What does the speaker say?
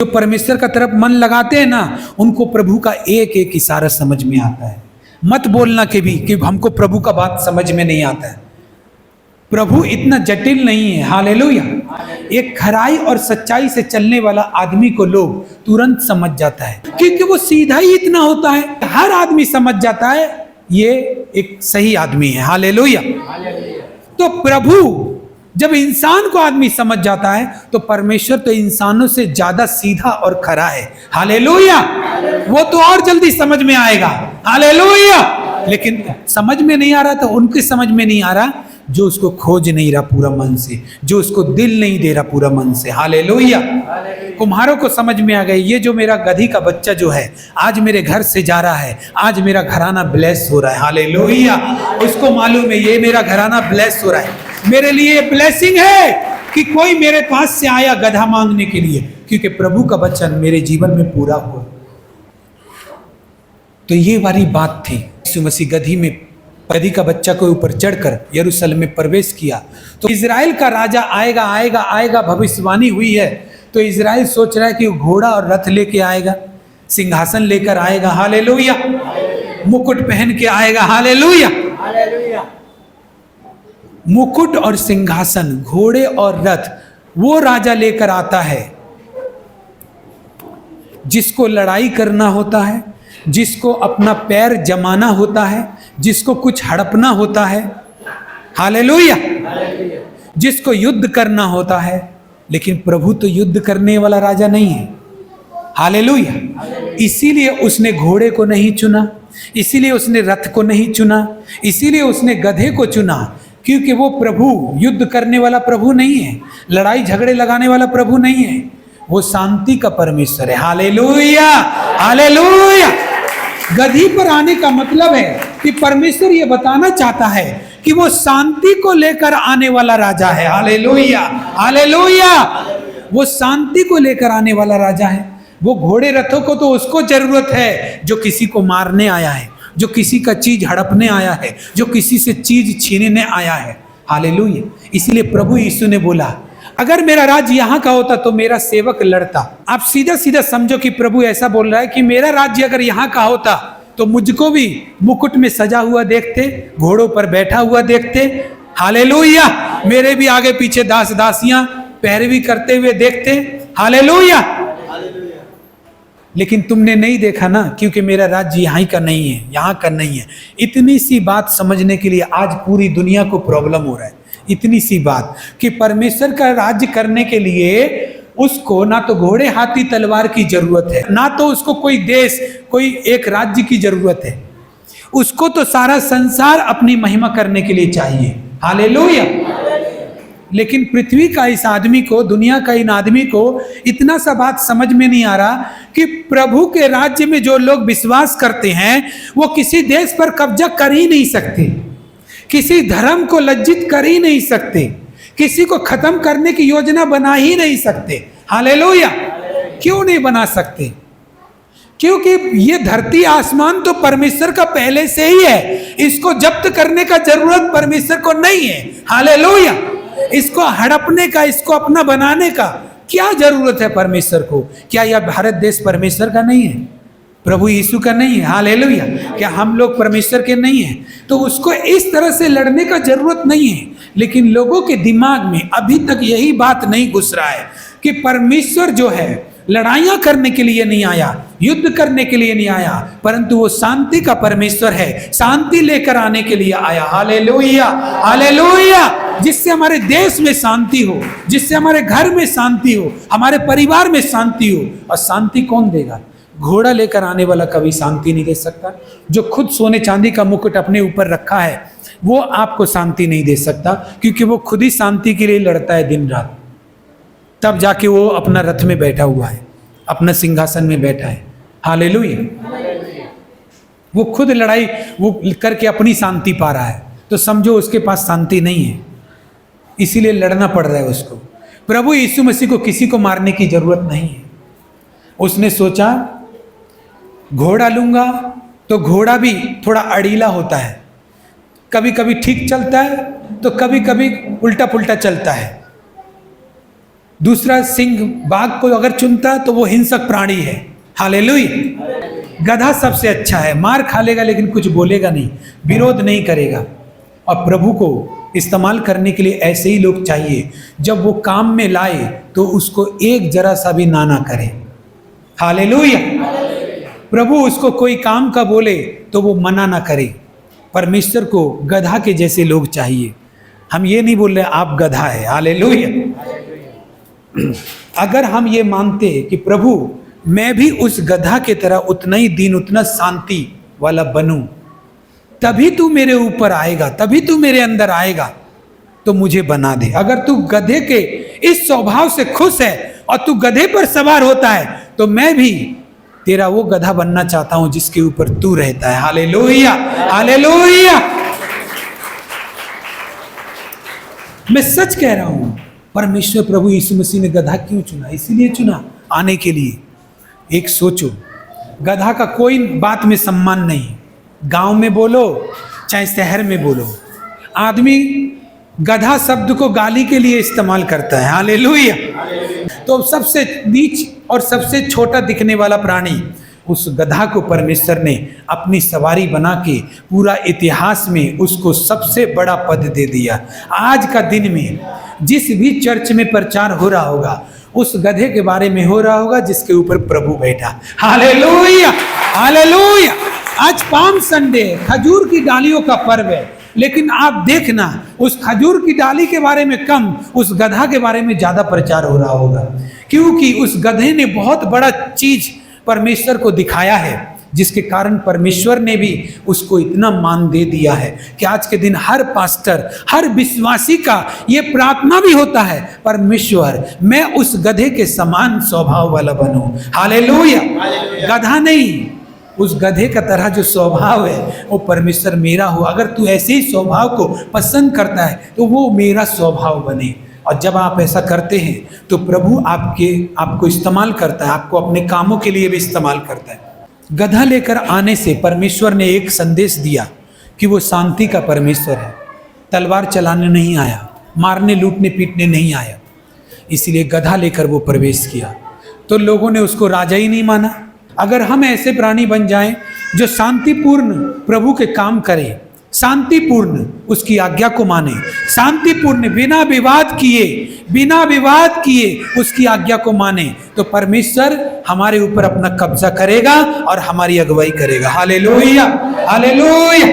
जो परमेश्वर का तरफ मन लगाते हैं ना, उनको प्रभु का एक एक इशारा समझ में आता है। मत बोलना के भी कि हमको प्रभु का बात समझ में नहीं आता है। प्रभु इतना जटिल नहीं है। हालेलुया। एक खराई और सच्चाई से चलने वाला आदमी को लोग तुरंत समझ जाता है, क्योंकि वो सीधा ही इतना होता है। हर आदमी समझ जाता है ये एक सही आदमी है। हालेलुया। तो प्रभु जब इंसान को आदमी समझ जाता है, तो परमेश्वर तो इंसानों से ज्यादा सीधा और खरा है। हालेलुया। वो तो और जल्दी समझ में आएगा। हालेलुया। लेकिन समझ में नहीं आ रहा, तो उनकी समझ में नहीं आ रहा जो उसको खोज नहीं रहा पूरा मन से, जो उसको दिल नहीं दे रहा पूरा मन से। हालेलुया। कुम्हारों को समझ में आ गया, ये जो मेरा गधी का बच्चा जो है आज मेरे घर से जा रहा है, आज मेरा घराना ब्लेस हो रहा है। हालेलुया। उसको मालूम है ये मेरा घराना ब्लेस हो रहा है, मेरे लिए ब्लेसिंग है कि कोई मेरे पास से आया गधा मांगने के लिए, क्योंकि प्रभु का वचन मेरे जीवन में पूरा हुआ। तो ये वाली बात थी। यीशु मसीह गधी का बच्चा को ऊपर चढ़कर यरूशलेम में प्रवेश किया। तो इजराइल का राजा आएगा आएगा आएगा, भविष्यवाणी हुई है। तो इजराइल सोच रहा है कि घोड़ा और रथ लेके आएगा, सिंहासन लेकर आएगा। हालेलुया। मुकुट पहन के आएगा। हालेलुया। मुकुट और सिंहासन, घोड़े और रथ वो राजा लेकर आता है जिसको लड़ाई करना होता है, जिसको अपना पैर जमाना होता है, जिसको कुछ हड़पना होता है। हालेलुया। जिसको युद्ध करना होता है। लेकिन प्रभु तो युद्ध करने वाला राजा नहीं है। हालेलुया। इसीलिए उसने घोड़े को नहीं चुना, इसीलिए उसने रथ को नहीं चुना, इसीलिए उसने गधे को चुना, क्योंकि वो प्रभु युद्ध करने वाला प्रभु नहीं है, लड़ाई झगड़े लगाने वाला प्रभु नहीं है। वो शांति का परमेश्वर है। हालेलुया। हालेलुया। गधी पर आने का मतलब है कि परमेश्वर ये बताना चाहता है कि वो शांति को लेकर आने वाला राजा है। हालेलुया। हालेलुया। वो शांति को लेकर आने वाला राजा है। वो घोड़े रथों को तो उसको जरूरत है जो किसी को मारने आया है, जो किसी का चीज हड़पने आया है, जो किसी से चीज छीनने आया है। हालेलुया। इसलिए प्रभु यीशु ने बोला, अगर मेरा राज्य यहाँ का होता तो मेरा सेवक लड़ता। आप सीधा सीधा समझो कि प्रभु ऐसा बोल रहा है कि मेरा राज्य अगर यहाँ का होता तो मुझको भी मुकुट में सजा हुआ देखते, घोड़ों पर बैठा हुआ देखते। हालेलुया। मेरे भी आगे पीछे दास दासियां पैरवी करते हुए देखते। हालेलुया। लेकिन तुमने नहीं देखा ना, क्योंकि मेरा राज्य यहाँ का नहीं है, यहाँ का नहीं है। इतनी सी बात समझने के लिए आज पूरी दुनिया को प्रॉब्लम हो रहा है। इतनी सी बात कि परमेश्वर का राज्य करने के लिए उसको ना तो घोड़े हाथी तलवार की जरूरत है, ना तो उसको कोई देश कोई एक राज्य की जरूरत है। उसको तो सारा संसार अपनी महिमा करने के लिए चाहिए। हालेलुया। लेकिन पृथ्वी का इस आदमी को, दुनिया का इन आदमी को इतना सा बात समझ में नहीं आ रहा कि प्रभु के राज्य में जो लोग विश्वास करते हैं वो किसी देश पर कब्जा कर ही नहीं सकते, किसी धर्म को लज्जित कर ही नहीं सकते, किसी को खत्म करने की योजना बना ही नहीं सकते। हालेलुया। क्यों नहीं बना सकते? क्योंकि ये धरती आसमान तो परमेश्वर का पहले से ही है। इसको जब्त करने का जरूरत परमेश्वर को नहीं है। हालेलुया। इसको हड़पने का, इसको अपना बनाने का क्या जरूरत है परमेश्वर को? क्या यह भारत देश परमेश्वर का नहीं है? प्रभु यीशु का नहीं है? हालेलुया। क्या हम लोग परमेश्वर के नहीं हैं? तो उसको इस तरह से लड़ने का जरूरत नहीं है। लेकिन लोगों के दिमाग में अभी तक यही बात नहीं घुस रहा है कि परमेश्वर जो है लड़ाइयां करने के लिए नहीं आया, युद्ध करने के लिए नहीं आया, परंतु वो शांति का परमेश्वर है, शांति लेकर आने के लिए आया। हालेलुया। हालेलुया। जिससे हमारे देश में शांति हो, जिससे हमारे घर में शांति हो, हमारे परिवार में शांति हो। और शांति कौन देगा? घोड़ा लेकर आने वाला कभी शांति नहीं दे सकता। जो खुद सोने चांदी का मुकुट अपने ऊपर रखा है वो आपको शांति नहीं दे सकता, क्योंकि वो खुद ही शांति के लिए लड़ता है दिन रात। तब जाके वो अपना रथ में बैठा हुआ है, अपना सिंहासन में बैठा है। हालेलुया। वो खुद लड़ाई वो करके अपनी शांति पा रहा है, तो समझो उसके पास शांति नहीं है, इसीलिए लड़ना पड़ रहा है उसको। प्रभु यीशु मसीह को किसी को मारने की जरूरत नहीं है। उसने सोचा घोड़ा लूंगा तो घोड़ा भी थोड़ा अड़ीला होता है, कभी कभी ठीक चलता है तो कभी कभी उल्टा पुल्टा चलता है। दूसरा सिंह बाघ को अगर चुनता तो वो हिंसक प्राणी है। हालेलुया। गधा सबसे अच्छा है, मार खा लेगा लेकिन कुछ बोलेगा नहीं, विरोध नहीं करेगा। और प्रभु को इस्तेमाल करने के लिए ऐसे ही लोग चाहिए, जब वो काम में लाए तो उसको एक जरा सा भी ना करे। हालेलुया। प्रभु उसको कोई काम का बोले तो वो मना ना करे। परमेश्वर को गधा के जैसे लोग चाहिए। हम ये नहीं बोल रहे आप गधा है। हालेलुया। अगर हम ये मानते कि प्रभु मैं भी उस गधा के तरह उतना ही दीन, उतना शांति वाला बनूं, तभी तू मेरे ऊपर आएगा, तभी तू मेरे अंदर आएगा, तो मुझे बना दे। अगर तू गधे के इस स्वभाव से खुश है और तू गधे पर सवार होता है, तो मैं भी तेरा वो गधा बनना चाहता हूं जिसके ऊपर तू रहता है। Hallelujah, hallelujah. मैं सच कह रहा हूं, परमेश्वर प्रभु यीशु मसीह ने गधा क्यों चुना? इसीलिए चुना आने के लिए। एक सोचो, गधा का कोई बात में सम्मान नहीं, गांव में बोलो चाहे शहर में बोलो, आदमी गधा शब्द को गाली के लिए इस्तेमाल करता है। हालेलुया। तो सबसे नीच और सबसे छोटा दिखने वाला प्राणी, उस गधा को परमेश्वर ने अपनी सवारी बना के पूरा इतिहास में उसको सबसे बड़ा पद दे दिया। आज का दिन में जिस भी चर्च में प्रचार हो रहा होगा, उस गधे के बारे में हो रहा होगा जिसके ऊपर प्रभु बैठा। Hallelujah, hallelujah. आज पाम संडे, खजूर की डालियों का पर्व है, लेकिन आप देखना उस खजूर की डाली के बारे में कम, उस गधा के बारे में ज्यादा प्रचार हो रहा होगा, क्योंकि उस गधे ने बहुत बड़ा चीज परमेश्वर को दिखाया है, जिसके कारण परमेश्वर ने भी उसको इतना मान दे दिया है कि आज के दिन हर पास्टर, हर विश्वासी का ये प्रार्थना भी होता है, परमेश्वर मैं उस गधे के समान स्वभाव वाला बनूं। हालेलुया। गधा नहीं, उस गधे का तरह जो स्वभाव है वो परमेश्वर मेरा हो। अगर तू ऐसे ही स्वभाव को पसंद करता है तो वो मेरा स्वभाव बने। और जब आप ऐसा करते हैं तो प्रभु आपको इस्तेमाल करता है, आपको अपने कामों के लिए भी इस्तेमाल करता है। गधा लेकर आने से परमेश्वर ने एक संदेश दिया कि वो शांति का परमेश्वर है। तलवार चलाने नहीं आया, मारने लूटने पीटने नहीं आया, इसलिए गधा लेकर वो प्रवेश किया। तो लोगों ने उसको राजा ही नहीं माना। अगर हम ऐसे प्राणी बन जाएं जो शांतिपूर्ण प्रभु के काम करें, शांतिपूर्ण उसकी आज्ञा को माने, शांतिपूर्ण बिना विवाद किए उसकी आज्ञा को माने, तो परमेश्वर हमारे ऊपर अपना कब्जा करेगा और हमारी अगुवाई करेगा। Hallelujah, hallelujah.